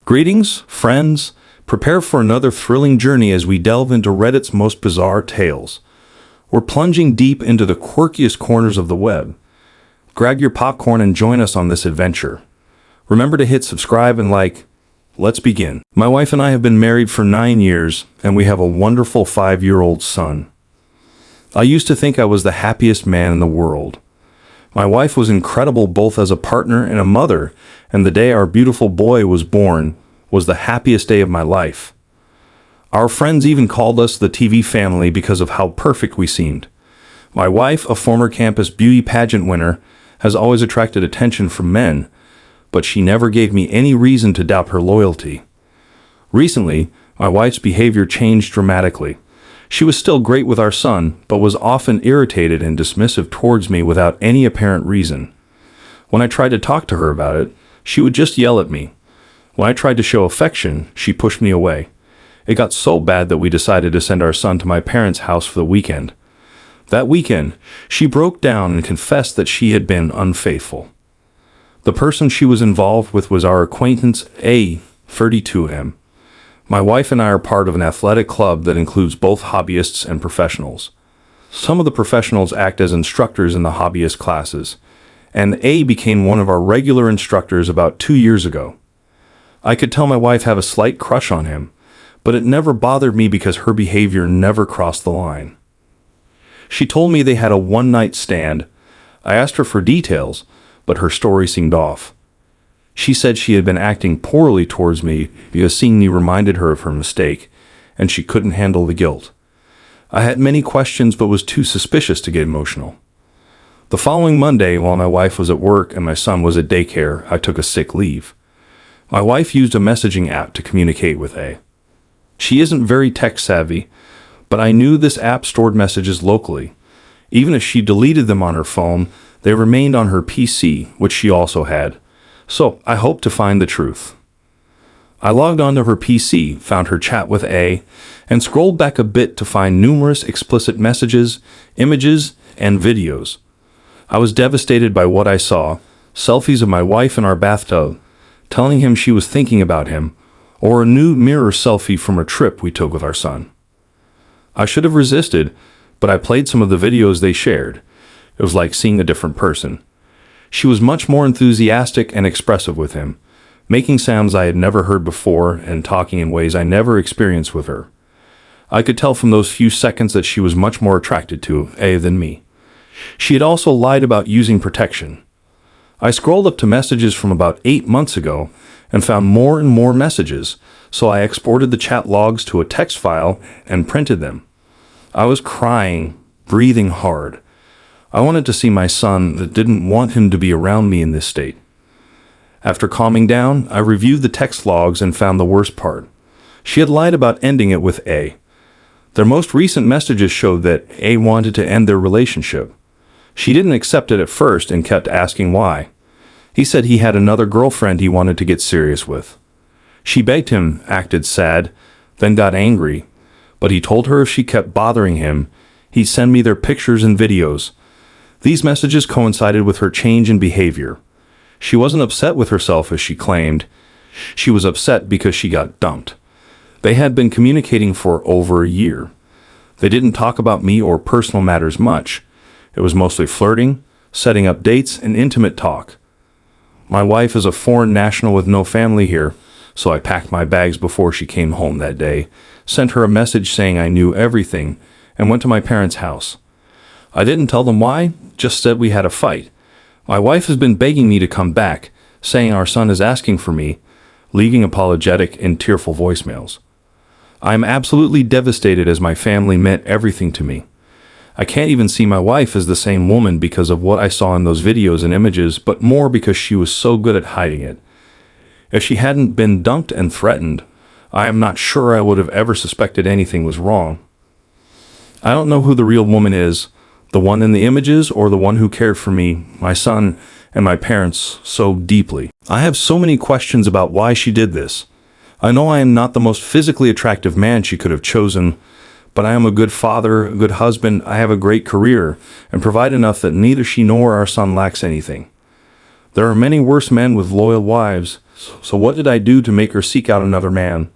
Greetings, friends. Prepare for another thrilling journey as we delve into Reddit's most bizarre tales. We're plunging deep into the quirkiest corners of the web. Grab your popcorn and join us on this adventure. Remember to hit subscribe and like. Let's begin. My wife and I have been married for 9 years, and we have a wonderful 5-year-old son. I used to think I was the happiest man in the world. My wife was incredible both as a partner and a mother, and the day our beautiful boy was born was the happiest day of my life. Our friends even called us the TV family because of how perfect we seemed. My wife, a former campus beauty pageant winner, has always attracted attention from men, but she never gave me any reason to doubt her loyalty. Recently, my wife's behavior changed dramatically. She was still great with our son, but was often irritated and dismissive towards me without any apparent reason. When I tried to talk to her about it, she would just yell at me. When I tried to show affection, she pushed me away. It got so bad that we decided to send our son to my parents' house for the weekend. That weekend, she broke down and confessed that she had been unfaithful. The person she was involved with was our acquaintance A, 32M. My wife and I are part of an athletic club that includes both hobbyists and professionals. Some of the professionals act as instructors in the hobbyist classes, and A became one of our regular instructors about 2 years ago. I could tell my wife had a slight crush on him, but it never bothered me because her behavior never crossed the line. She told me they had a one-night stand. I asked her for details, but her story seemed off. She said she had been acting poorly towards me because seeing me reminded her of her mistake, and she couldn't handle the guilt. I had many questions but was too suspicious to get emotional. The following Monday, while my wife was at work and my son was at daycare, I took a sick leave. My wife used a messaging app to communicate with A. She isn't very tech-savvy, but I knew this app stored messages locally. Even if she deleted them on her phone, they remained on her PC, which she also had. So I hoped to find the truth. I logged onto her PC, found her chat with A, and scrolled back a bit to find numerous explicit messages, images, and videos. I was devastated by what I saw: selfies of my wife in our bathtub, telling him she was thinking about him, or a nude mirror selfie from a trip we took with our son. I should have resisted, but I played some of the videos they shared. It was like seeing a different person. She was much more enthusiastic and expressive with him, making sounds I had never heard before and talking in ways I never experienced with her. I could tell from those few seconds that she was much more attracted to A than me. She had also lied about using protection. I scrolled up to messages from about 8 months ago and found more and more messages, so I exported the chat logs to a text file and printed them. I was crying, breathing hard. I wanted to see my son that didn't want him to be around me in this state. After calming down, I reviewed the text logs and found the worst part. She had lied about ending it with A. Their most recent messages showed that A wanted to end their relationship. She didn't accept it at first and kept asking why. He said he had another girlfriend he wanted to get serious with. She begged him, acted sad, then got angry, but he told her if she kept bothering him, he'd send me their pictures and videos. These messages coincided with her change in behavior. She wasn't upset with herself as she claimed. She was upset because she got dumped. They had been communicating for over a year. They didn't talk about me or personal matters much. It was mostly flirting, setting up dates, and intimate talk. My wife is a foreign national with no family here, so I packed my bags before she came home that day, sent her a message saying I knew everything, and went to my parents' house. I didn't tell them why, just said we had a fight. My wife has been begging me to come back, saying our son is asking for me, leaving apologetic and tearful voicemails. I am absolutely devastated as my family meant everything to me. I can't even see my wife as the same woman because of what I saw in those videos and images, but more because she was so good at hiding it. If she hadn't been dumped and threatened, I am not sure I would have ever suspected anything was wrong. I don't know who the real woman is, the one in the images or the one who cared for me, my son, and my parents so deeply. I have so many questions about why she did this. I know I am not the most physically attractive man she could have chosen, but I am a good father, a good husband, I have a great career, and provide enough that neither she nor our son lacks anything. There are many worse men with loyal wives, So what did I do to make her seek out another man?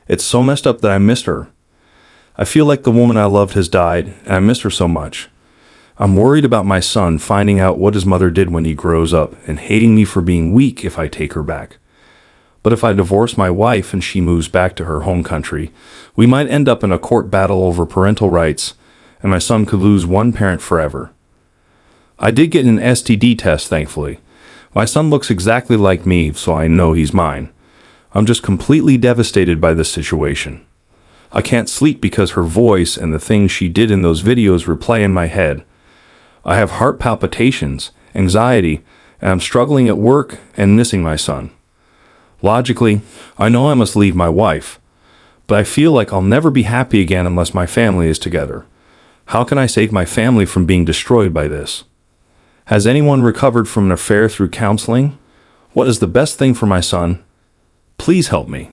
It's so messed up that I missed her. I feel like the woman I loved has died, and I miss her so much. I'm worried about my son finding out what his mother did when he grows up and hating me for being weak if I take her back. But if I divorce my wife and she moves back to her home country, we might end up in a court battle over parental rights, and my son could lose one parent forever. I did get an STD test, thankfully. My son looks exactly like me, so I know he's mine. I'm just completely devastated by this situation. I can't sleep because her voice and the things she did in those videos replay in my head. I have heart palpitations, anxiety, and I'm struggling at work and missing my son. Logically, I know I must leave my wife, but I feel like I'll never be happy again unless my family is together. How can I save my family from being destroyed by this? Has anyone recovered from an affair through counseling? What is the best thing for my son? Please help me.